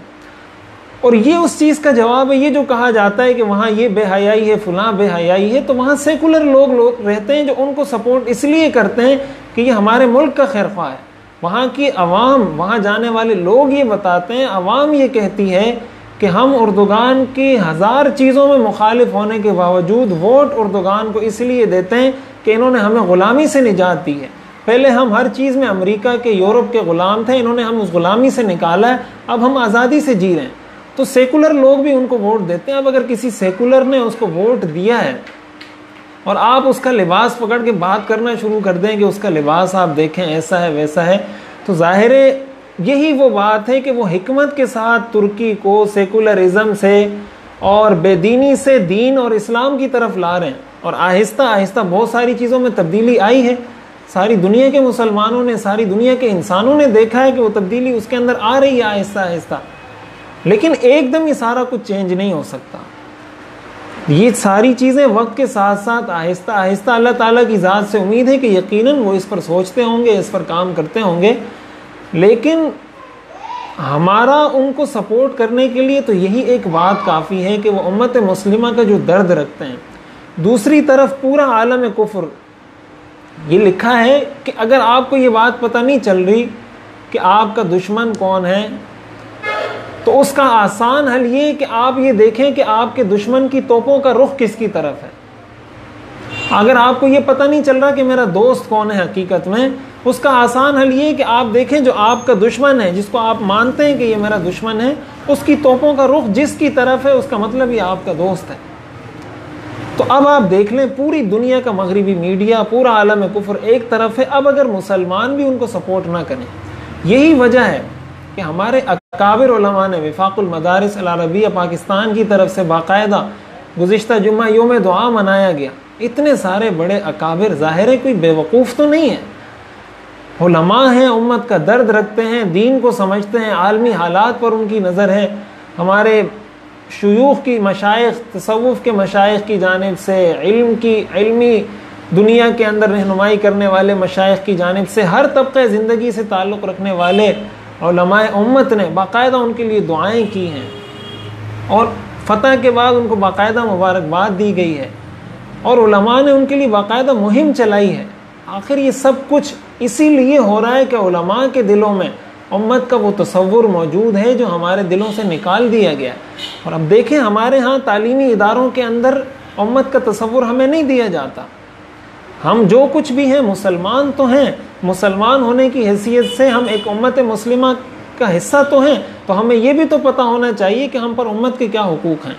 اور یہ اس چیز کا جواب ہے. یہ جو کہا جاتا ہے کہ وہاں یہ بے حیائی ہے، فلاں بے حیائی ہے، تو وہاں سیکولر لوگ رہتے ہیں جو ان کو سپورٹ اس لیے کرتے ہیں کہ یہ ہمارے ملک کا خیر خواہ ہے. وہاں کی عوام، وہاں جانے والے لوگ یہ بتاتے ہیں، عوام یہ کہتی ہے کہ ہم اردوغان کی 1000 چیزوں میں مخالف ہونے کے باوجود ووٹ اردوغان کو اس لیے دیتے ہیں کہ انہوں نے ہمیں غلامی سے نجات دی ہے. پہلے ہم ہر چیز میں امریکہ کے، یورپ کے غلام تھے، انہوں نے ہم اس غلامی سے نکالا ہے، اب ہم آزادی سے جی رہے ہیں. تو سیکولر لوگ بھی ان کو ووٹ دیتے ہیں. اب اگر کسی سیکولر نے اس کو ووٹ دیا ہے اور آپ اس کا لباس پکڑ کے بات کرنا شروع کر دیں کہ اس کا لباس آپ دیکھیں ایسا ہے ویسا ہے، تو ظاہر ہے یہی وہ بات ہے کہ وہ حکمت کے ساتھ ترکی کو سیکولرزم سے اور بے دینی سے دین اور اسلام کی طرف لا رہے ہیں. اور آہستہ آہستہ بہت ساری چیزوں میں تبدیلی آئی ہے. ساری دنیا کے مسلمانوں نے، ساری دنیا کے انسانوں نے دیکھا ہے کہ وہ تبدیلی اس کے اندر آ رہی ہے آہستہ آہستہ. لیکن ایک دم یہ سارا کچھ چینج نہیں ہو سکتا. یہ ساری چیزیں وقت کے ساتھ ساتھ آہستہ آہستہ، اللہ تعالیٰ کی ذات سے امید ہے کہ یقیناً وہ اس پر سوچتے ہوں گے، اس پر کام کرتے ہوں گے. لیکن ہمارا ان کو سپورٹ کرنے کے لیے تو یہی ایک بات کافی ہے کہ وہ امت مسلمہ کا جو درد رکھتے ہیں. دوسری طرف پورا عالم کفر، یہ لکھا ہے کہ اگر آپ کو یہ بات پتہ نہیں چل رہی کہ آپ کا دشمن کون ہے، تو اس کا آسان حل یہ کہ آپ یہ دیکھیں کہ آپ کے دشمن کی توپوں کا رخ کس کی طرف ہے۔ اگر آپ کو یہ پتہ نہیں چل رہا کہ میرا دوست کون ہے حقیقت میں، اس کا آسان حل یہ کہ آپ دیکھیں جو آپ کا دشمن ہے، جس کو آپ مانتے ہیں کہ یہ میرا دشمن ہے، اس کی توپوں کا رخ جس کی طرف ہے، اس کا مطلب یہ آپ کا دوست ہے۔ تو اب آپ دیکھ لیں پوری دنیا کا مغربی میڈیا، پورا عالم کفر ایک طرف ہے، اب اگر مسلمان بھی ان کو سپورٹ نہ کریں، یہی وجہ ہے کہ ہمارے اکابر علماء نے وفاق المدارس العربیہ پاکستان کی طرف سے باقاعدہ گزشتہ جمعہ یوم دعا منایا گیا۔ اتنے سارے بڑے اکابر، ظاہر ہے کوئی بیوقوف تو نہیں ہے، علماء ہیں، امت کا درد رکھتے ہیں، دین کو سمجھتے ہیں، عالمی حالات پر ان کی نظر ہے۔ ہمارے شیوخ کی مشائخ، تصوف کے مشائخ کی جانب سے، علمی دنیا کے اندر رہنمائی کرنے والے مشائخ کی جانب سے، ہر طبقہ زندگی سے تعلق رکھنے والے علماء امت نے باقاعدہ ان کے لیے دعائیں کی ہیں، اور فتح کے بعد ان کو باقاعدہ مبارکباد دی گئی ہے، اور علماء نے ان کے لیے باقاعدہ مہم چلائی ہے۔ آخر یہ سب کچھ اسی لیے ہو رہا ہے کہ علماء کے دلوں میں امت کا وہ تصور موجود ہے جو ہمارے دلوں سے نکال دیا گیا ہے۔ اور اب دیکھیں ہمارے ہاں تعلیمی اداروں کے اندر امت کا تصور ہمیں نہیں دیا جاتا۔ ہم جو کچھ بھی ہیں مسلمان تو ہیں، مسلمان ہونے کی حیثیت سے ہم ایک امت مسلمہ کا حصہ تو ہیں، تو ہمیں یہ بھی تو پتہ ہونا چاہیے کہ ہم پر امت کے کیا حقوق ہیں۔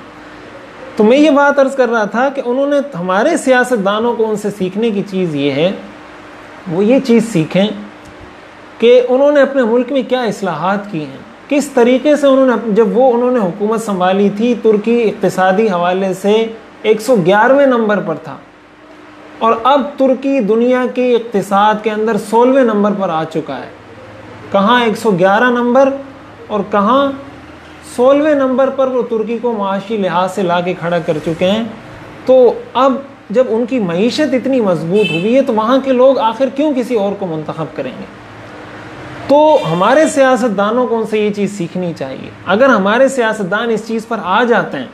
تو میں یہ بات عرض کر رہا تھا کہ انہوں نے ہمارے سیاستدانوں کو ان سے سیکھنے کی چیز یہ ہے، وہ یہ چیز سیکھیں کہ انہوں نے اپنے ملک میں کیا اصلاحات کی ہیں، کس طریقے سے جب انہوں نے حکومت سنبھالی تھی، ترکی اقتصادی حوالے سے 111ویں نمبر پر تھا، اور اب ترکی دنیا کے اقتصاد کے اندر 16ویں نمبر پر آ چکا ہے۔ کہاں 111 نمبر اور کہاں 16ویں نمبر پر وہ ترکی کو معاشی لحاظ سے لا کے کھڑا کر چکے ہیں۔ تو اب جب ان کی معیشت اتنی مضبوط ہوئی ہے تو وہاں کے لوگ آخر کیوں کسی اور کو منتخب کریں گے؟ تو ہمارے سیاستدانوں کو ان سے یہ چیز سیکھنی چاہیے۔ اگر ہمارے سیاستدان اس چیز پر آ جاتے ہیں،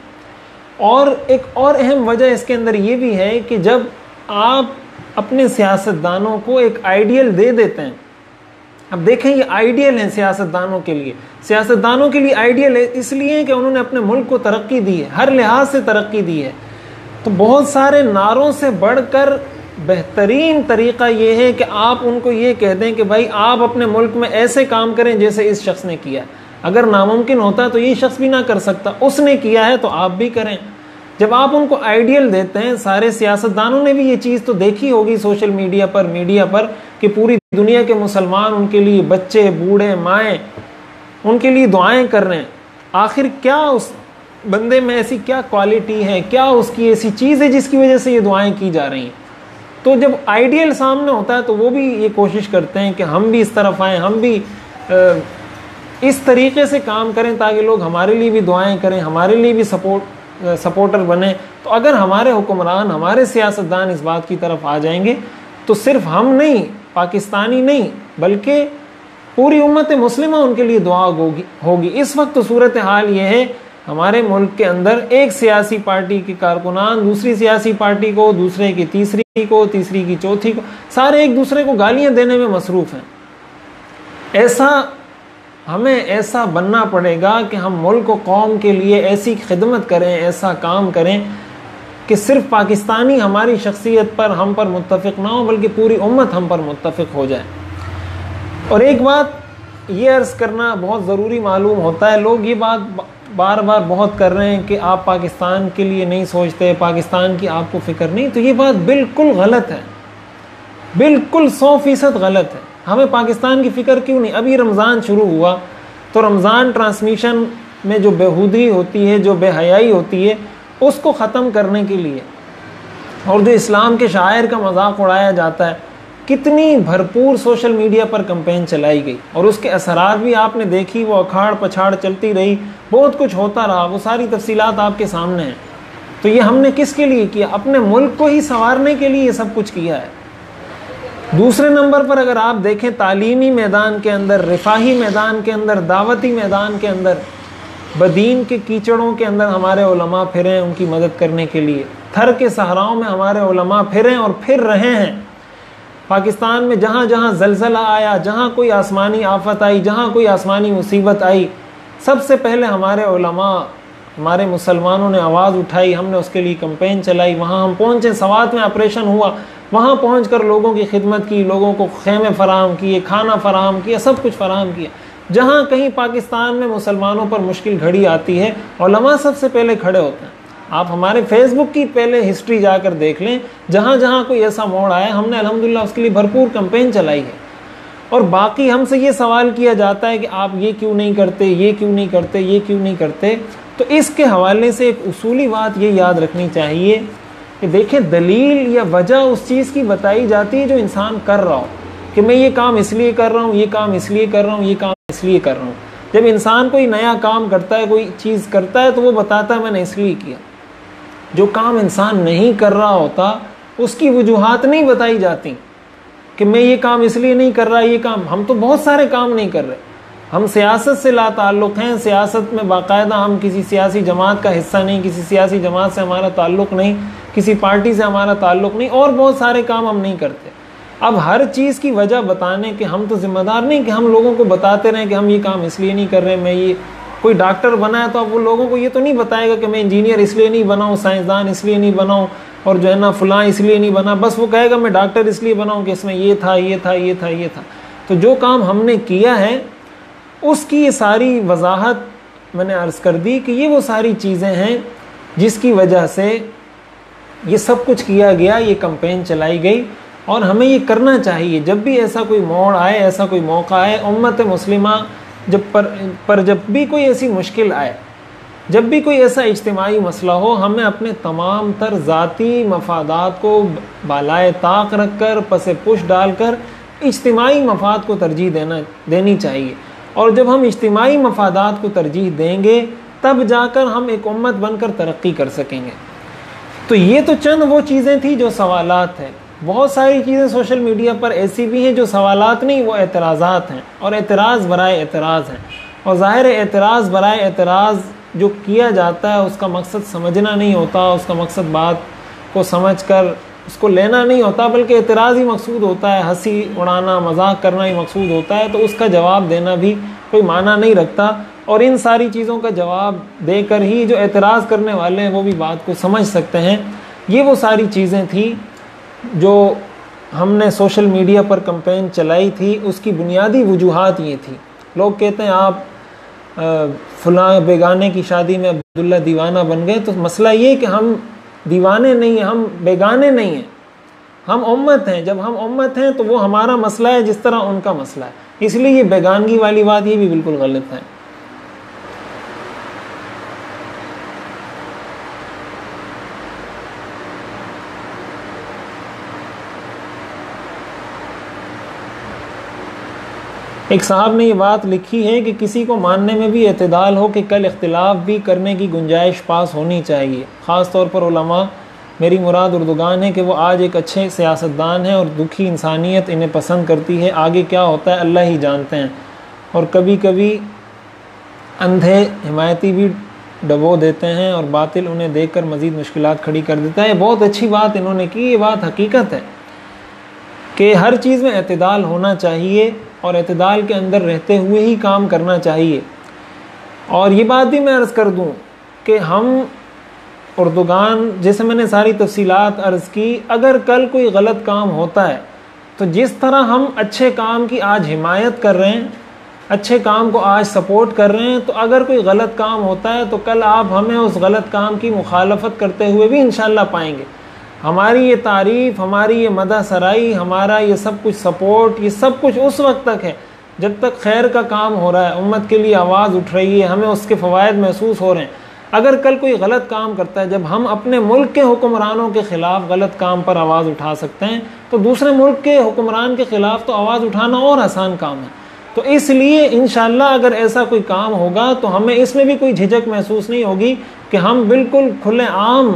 اور ایک اور اہم وجہ اس کے اندر یہ بھی ہے کہ جب آپ اپنے سیاستدانوں کو ایک آئیڈیل دے دیتے ہیں، اب دیکھیں یہ آئیڈیل ہیں سیاستدانوں کے لیے آئیڈیل ہے اس لیے کہ انہوں نے اپنے ملک کو ترقی دی ہے، ہر لحاظ سے ترقی دی ہے۔ تو بہت سارے نعروں سے بڑھ کر بہترین طریقہ یہ ہے کہ آپ ان کو یہ کہہ دیں کہ بھائی آپ اپنے ملک میں ایسے کام کریں جیسے اس شخص نے کیا۔ اگر ناممکن ہوتا تو یہ شخص بھی نہ کر سکتا، اس نے کیا ہے تو آپ بھی کریں۔ جب آپ ان کو آئیڈیل دیتے ہیں، سارے سیاستدانوں نے بھی یہ چیز تو دیکھی ہوگی سوشل میڈیا پر کہ پوری دنیا کے مسلمان ان کے لیے، بچے، بوڑھے، مائیں، ان کے لیے دعائیں کر رہے ہیں۔ آخر کیا اس بندے میں ایسی کیا کوالٹی ہے، کیا اس کی ایسی چیز ہے جس کی وجہ سے یہ دعائیں کی جا رہی ہیں؟ تو جب آئیڈیل سامنے ہوتا ہے تو وہ بھی یہ کوشش کرتے ہیں کہ ہم بھی اس طرف آئیں، ہم بھی اس طریقے سے کام کریں تاکہ لوگ ہمارے لیے بھی دعائیں کریں، ہمارے لیے بھی سپورٹر بنیں۔ تو اگر ہمارے حکمران، ہمارے سیاستدان اس بات کی طرف آ جائیں گے تو صرف ہم نہیں، پاکستانی نہیں، بلکہ پوری امت مسلمہ ان کے لیے دعا ہوگی۔ اس وقت تو صورتحال یہ ہے ہمارے ملک کے اندر ایک سیاسی پارٹی کے کارکنان دوسری سیاسی پارٹی کو، دوسرے کی تیسری کو، تیسری کی چوتھی کو، سارے ایک دوسرے کو گالیاں دینے میں مصروف ہیں۔ ہمیں ایسا بننا پڑے گا کہ ہم ملک و قوم کے لیے ایسی خدمت کریں، ایسا کام کریں کہ صرف پاکستانی ہماری شخصیت پر، ہم پر متفق نہ ہو، بلکہ پوری امت ہم پر متفق ہو جائے۔ اور ایک بات یہ عرض کرنا بہت ضروری معلوم ہوتا ہے، لوگ یہ بات بار بار بہت کر رہے ہیں کہ آپ پاکستان کے لیے نہیں سوچتے، پاکستان کی آپ کو فکر نہیں، تو یہ بات بالکل غلط ہے، بالکل 100% غلط ہے۔ ہمیں پاکستان کی فکر کیوں نہیں؟ ابھی رمضان شروع ہوا تو رمضان ٹرانسمیشن میں جو بےہودگی ہوتی ہے، جو بے حیائی ہوتی ہے، اس کو ختم کرنے کے لیے، اور جو اسلام کے شاعر کا مذاق اڑایا جاتا ہے، کتنی بھرپور سوشل میڈیا پر کمپین چلائی گئی، اور اس کے اثرات بھی آپ نے دیکھی، وہ اکھاڑ پچھاڑ چلتی رہی، بہت کچھ ہوتا رہا، وہ ساری تفصیلات آپ کے سامنے ہیں۔ تو یہ ہم نے کس کے لیے کیا؟ اپنے ملک کو ہی سنوارنے کے لیے یہ سب کچھ کیا ہے۔ دوسرے نمبر پر اگر آپ دیکھیں تعلیمی میدان کے اندر، رفاہی میدان کے اندر، دعوتی میدان کے اندر، بدین کے کیچڑوں کے اندر ہمارے علماء پھریں ان کی مدد کرنے کے لیے، تھر کے صحراؤں میں ہمارے علماء پھریں اور پھر رہے ہیں۔ پاکستان میں جہاں جہاں زلزلہ آیا، جہاں کوئی آسمانی آفت آئی، جہاں کوئی آسمانی مصیبت آئی، سب سے پہلے ہمارے علماء، ہمارے مسلمانوں نے آواز اٹھائی، ہم نے اس کے لیے کمپین چلائی، وہاں ہم پہنچے، سوات میں آپریشن ہوا، وہاں پہنچ کر لوگوں کی خدمت کی، لوگوں کو خیمے فراہم کیے، کھانا فراہم کیا، سب کچھ فراہم کیا۔ جہاں کہیں پاکستان میں مسلمانوں پر مشکل گھڑی آتی ہے، علماء سب سے پہلے کھڑے ہوتے ہیں۔ آپ ہمارے فیس بک کی پہلے ہسٹری جا کر دیکھ لیں، جہاں جہاں کوئی ایسا موڑ آیا، ہم نے الحمدللہ اس کے لیے بھرپور کمپین چلائی ہے۔ اور باقی ہم سے یہ سوال کیا جاتا ہے کہ آپ یہ کیوں نہیں کرتے، یہ کیوں نہیں کرتے، یہ کیوں نہیں کرتے، تو اس کے حوالے سے ایک اصولی بات یہ یاد رکھنی چاہیے کہ دیکھیں، دلیل یا وجہ اس چیز کی بتائی جاتی ہے جو انسان کر رہا ہو، کہ میں یہ کام اس لیے کر رہا ہوں، یہ کام اس لیے کر رہا ہوں، یہ کام اس لیے کر رہا ہوں۔ جب انسان کوئی نیا کام کرتا ہے، کوئی چیز کرتا ہے، تو وہ بتاتا ہے میں نے اس لیے کیا۔ جو کام انسان نہیں کر رہا ہوتا اس کی وجوہات نہیں بتائی جاتی کہ میں یہ کام اس لیے نہیں کر رہا، یہ کام، ہم تو بہت سارے کام نہیں کر رہے، ہم سیاست سے لا تعلق ہیں، سیاست میں باقاعدہ ہم کسی سیاسی جماعت کا حصہ نہیں، کسی سیاسی جماعت سے ہمارا تعلق نہیں، کسی پارٹی سے ہمارا تعلق نہیں، اور بہت سارے کام ہم نہیں کرتے۔ اب ہر چیز کی وجہ بتانے کے ہم تو ذمہ دار نہیں کہ ہم لوگوں کو بتاتے رہیں کہ ہم یہ کام اس لیے نہیں کر رہے، میں یہ، کوئی ڈاکٹر بنا ہے تو اب وہ لوگوں کو یہ تو نہیں بتائے گا کہ میں انجینئر اس لیے نہیں بناؤں، سائنسدان اس لیے نہیں بناؤں، اور جو ہے نا فلاں اس لیے نہیں بنا، بس وہ کہے گا میں ڈاکٹر اس لیے بناؤں کہ اس میں یہ تھا، یہ تھا، یہ تھا، یہ تھا۔ تو جو کام ہم نے کیا ہے اس کی یہ ساری وضاحت میں نے عرض کر دی کہ یہ وہ ساری چیزیں ہیں جس کی وجہ سے یہ سب کچھ کیا گیا، یہ کمپین چلائی گئی، اور ہمیں یہ کرنا چاہیے۔ جب بھی ایسا کوئی موڑ آئے، ایسا کوئی موقع آئے، امت مسلمہ جب بھی کوئی ایسی مشکل آئے، جب بھی کوئی ایسا اجتماعی مسئلہ ہو، ہمیں اپنے تمام تر ذاتی مفادات کو بالائے طاق رکھ کر، پس پش ڈال کر اجتماعی مفاد کو ترجیح دینی چاہیے۔ اور جب ہم اجتماعی مفادات کو ترجیح دیں گے تب جا کر ہم ایک امت بن کر ترقی کر سکیں گے۔ تو یہ تو چند وہ چیزیں تھیں جو سوالات ہیں۔ بہت ساری چیزیں سوشل میڈیا پر ایسی بھی ہیں جو سوالات نہیں، وہ اعتراضات ہیں، اور اعتراض برائے اعتراض ہیں۔ اور ظاہر اعتراض برائے اعتراض جو کیا جاتا ہے اس کا مقصد سمجھنا نہیں ہوتا، اس کا مقصد بات کو سمجھ کر اس کو لینا نہیں ہوتا، بلکہ اعتراض ہی مقصود ہوتا ہے، ہنسی اڑانا، مذاق کرنا ہی مقصود ہوتا ہے، تو اس کا جواب دینا بھی کوئی معنی نہیں رکھتا۔ اور ان ساری چیزوں کا جواب دے کر ہی جو اعتراض کرنے والے ہیں وہ بھی بات کو سمجھ سکتے ہیں۔ یہ وہ ساری چیزیں تھیں جو ہم نے سوشل میڈیا پر کمپین چلائی تھی، اس کی بنیادی وجوہات یہ تھی۔ لوگ کہتے ہیں آپ فلاں بیگانے کی شادی میں عبداللہ دیوانہ بن گئے، تو مسئلہ یہ کہ ہم دیوانے نہیں ہیں، ہم بیگانے نہیں ہیں، ہم امت ہیں۔ جب ہم امت ہیں تو وہ ہمارا مسئلہ ہے جس طرح ان کا مسئلہ ہے، اس لیے یہ بیگانگی والی بات یہ بھی بالکل غلط ہے۔ ایک صاحب نے یہ بات لکھی ہے کہ کسی کو ماننے میں بھی اعتدال ہو کہ کل اختلاف بھی کرنے کی گنجائش پاس ہونی چاہیے، خاص طور پر علماء۔ میری مراد اردگان ہے کہ وہ آج ایک اچھے سیاستدان ہیں اور دکھی انسانیت انہیں پسند کرتی ہے، آگے کیا ہوتا ہے اللہ ہی جانتے ہیں، اور کبھی کبھی اندھے حمایتی بھی ڈبو دیتے ہیں اور باطل انہیں دیکھ کر مزید مشکلات کھڑی کر دیتا ہے۔ بہت اچھی بات انہوں نے کی، یہ بات حقیقت ہے کہ ہر چیز میں اعتدال ہونا چاہیے اور اعتدال کے اندر رہتے ہوئے ہی کام کرنا چاہیے۔ اور یہ بات بھی میں عرض کر دوں کہ ہم اردگان، جیسے میں نے ساری تفصیلات عرض کی، اگر کل کوئی غلط کام ہوتا ہے تو جس طرح ہم اچھے کام کی آج حمایت کر رہے ہیں، اچھے کام کو آج سپورٹ کر رہے ہیں، تو اگر کوئی غلط کام ہوتا ہے تو کل آپ ہمیں اس غلط کام کی مخالفت کرتے ہوئے بھی انشاءاللہ پائیں گے۔ ہماری یہ تعریف، ہماری یہ مدح سرائی، ہمارا یہ سب کچھ سپورٹ، یہ سب کچھ اس وقت تک ہے جب تک خیر کا کام ہو رہا ہے، امت کے لیے آواز اٹھ رہی ہے، ہمیں اس کے فوائد محسوس ہو رہے ہیں۔ اگر کل کوئی غلط کام کرتا ہے، جب ہم اپنے ملک کے حکمرانوں کے خلاف غلط کام پر آواز اٹھا سکتے ہیں تو دوسرے ملک کے حکمران کے خلاف تو آواز اٹھانا اور آسان کام ہے۔ تو اس لیے انشاءاللہ اگر ایسا کوئی کام ہوگا تو ہمیں اس میں بھی کوئی جھجک محسوس نہیں ہوگی کہ ہم بالکل کھلے عام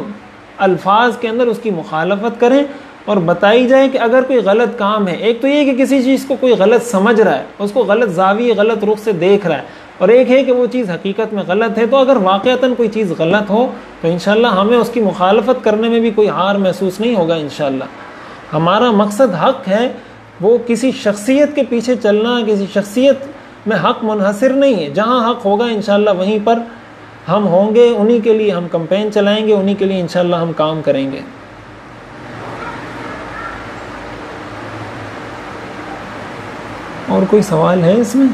الفاظ کے اندر اس کی مخالفت کریں اور بتائی جائے کہ اگر کوئی غلط کام ہے، ایک تو یہ کہ کسی چیز کو کوئی غلط سمجھ رہا ہے، اس کو غلط زاویے، غلط رخ سے دیکھ رہا ہے، اور ایک ہے کہ وہ چیز حقیقت میں غلط ہے، تو اگر واقعتاً کوئی چیز غلط ہو تو انشاءاللہ ہمیں اس کی مخالفت کرنے میں بھی کوئی ہار محسوس نہیں ہوگا انشاءاللہ۔ ہمارا مقصد حق ہے، وہ کسی شخصیت کے پیچھے چلنا، کسی شخصیت میں حق منحصر نہیں ہے. جہاں حق ہوگا انشاءاللہ وہیں پر ہم ہوں گے، انہی کے لیے ہم کمپین چلائیں گے، انہی کے لیے انشاءاللہ ہم کام کریں گے. اور کوئی سوال ہے اس میں؟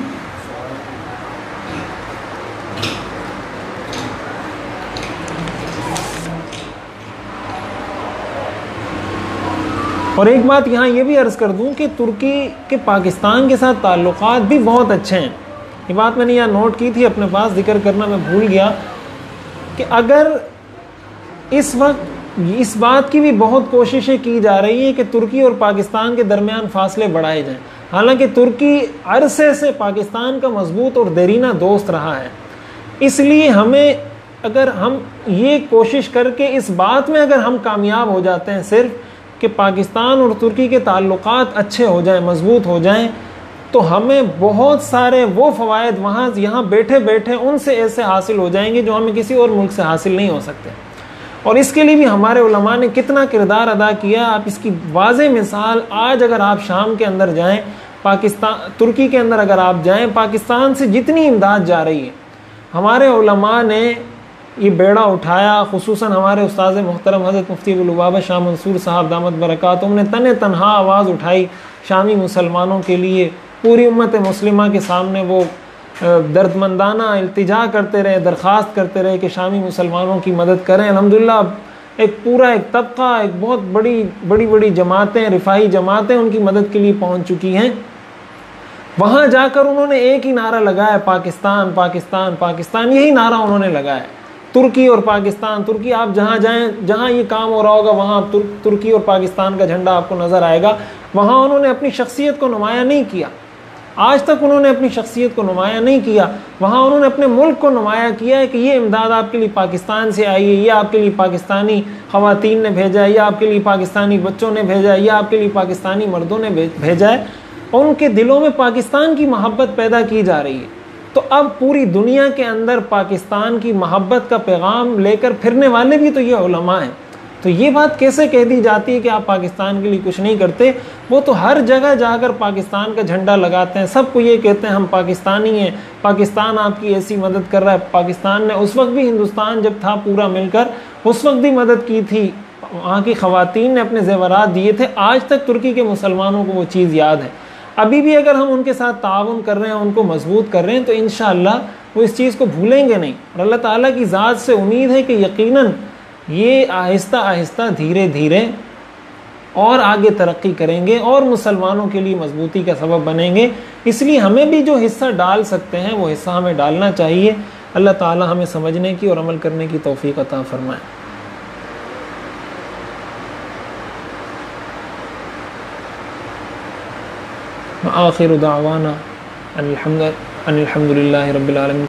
اور ایک بات یہاں یہ بھی عرض کر دوں کہ ترکی کے پاکستان کے ساتھ تعلقات بھی بہت اچھے ہیں. یہ بات میں نے یہاں نوٹ کی تھی، اپنے پاس ذکر کرنا میں بھول گیا کہ اگر اس وقت اس بات کی بھی بہت کوششیں کی جا رہی ہیں کہ ترکی اور پاکستان کے درمیان فاصلے بڑھائے جائیں. حالانکہ ترکی عرصے سے پاکستان کا مضبوط اور دیرینہ دوست رہا ہے. اس لیے ہمیں اگر ہم یہ کوشش کر کے اس بات میں اگر ہم کامیاب ہو جاتے ہیں صرف کہ پاکستان اور ترکی کے تعلقات اچھے ہو جائیں، مضبوط ہو جائیں، تو ہمیں بہت سارے وہ فوائد یہاں بیٹھے بیٹھے ان سے ایسے حاصل ہو جائیں گے جو ہمیں کسی اور ملک سے حاصل نہیں ہو سکتے. اور اس کے لیے بھی ہمارے علماء نے کتنا کردار ادا کیا. آپ اس کی واضح مثال، آج اگر آپ شام کے اندر جائیں، ترکی کے اندر اگر آپ جائیں، پاکستان سے جتنی امداد جا رہی ہے، ہمارے علماء نے یہ بیڑا اٹھایا. خصوصاً ہمارے استاذ محترم حضرت مفتی ابوالبابا شاہ منصور صاحب دامت برکاتہم نے تنہا آواز اٹھائی شامی مسلمانوں کے لیے. پوری امت مسلمہ کے سامنے وہ دردمندانہ التجا کرتے رہے، درخواست کرتے رہے کہ شامی مسلمانوں کی مدد کریں. الحمدللہ ایک طبقہ، ایک بہت بڑی جماعتیں، رفاہی جماعتیں ان کی مدد کے لیے پہنچ چکی ہیں. وہاں جا کر انہوں نے ایک ہی نعرہ لگایا، پاکستان پاکستان پاکستان. یہی نعرہ انہوں نے لگایا. ترکی اور پاکستان، ترکی آپ جہاں جائیں، جہاں یہ کام ہو رہا ہوگا وہاں ترکی اور پاکستان کا جھنڈا آپ کو نظر آئے گا. وہاں انہوں نے اپنی شخصیت کو نمایاں نہیں کیا. آج تک انہوں نے اپنی شخصیت کو نمایاں نہیں کیا. وہاں انہوں نے اپنے ملک کو نمایاں کیا ہے کہ یہ امداد آپ کے لیے پاکستان سے آئی ہے، یہ آپ کے لیے پاکستانی خواتین نے بھیجا ہے، یہ آپ کے لیے پاکستانی بچوں نے بھیجا ہے، یہ آپ کے لیے پاکستانی مردوں نے بھیجا ہے. ان کے دلوں میں پاکستان کی محبت پیدا کی جا رہی ہے. تو اب پوری دنیا کے اندر پاکستان کی محبت کا پیغام لے کر پھرنے والے بھی تو یہ علماء ہیں. تو یہ بات کیسے کہہ دی جاتی ہے کہ آپ پاکستان کے لیے کچھ نہیں کرتے؟ وہ تو ہر جگہ جا کر پاکستان کا جھنڈا لگاتے ہیں، سب کو یہ کہتے ہیں ہم پاکستانی ہیں، پاکستان آپ کی ایسی مدد کر رہا ہے. پاکستان نے اس وقت بھی، ہندوستان جب تھا پورا مل کر، اس وقت بھی مدد کی تھی. وہاں کی خواتین نے اپنے زیورات دیے تھے. آج تک ترکی کے مسلمانوں کو وہ چیز یاد ہے. ابھی بھی اگر ہم ان کے ساتھ تعاون کر رہے ہیں، ان کو مضبوط کر رہے ہیں، تو انشاءاللہ وہ اس چیز کو بھولیں گے نہیں. اور اللہ تعالیٰ کی ذات سے امید ہے کہ یقیناً یہ آہستہ آہستہ دھیرے دھیرے اور آگے ترقی کریں گے اور مسلمانوں کے لیے مضبوطی کا سبب بنیں گے. اس لیے ہمیں بھی جو حصہ ڈال سکتے ہیں وہ حصہ ہمیں ڈالنا چاہیے. اللہ تعالیٰ ہمیں سمجھنے کی اور عمل کرنے کی توفیق عطا فرمائے. آخر دعوانا الحمد للہ رب العالمین.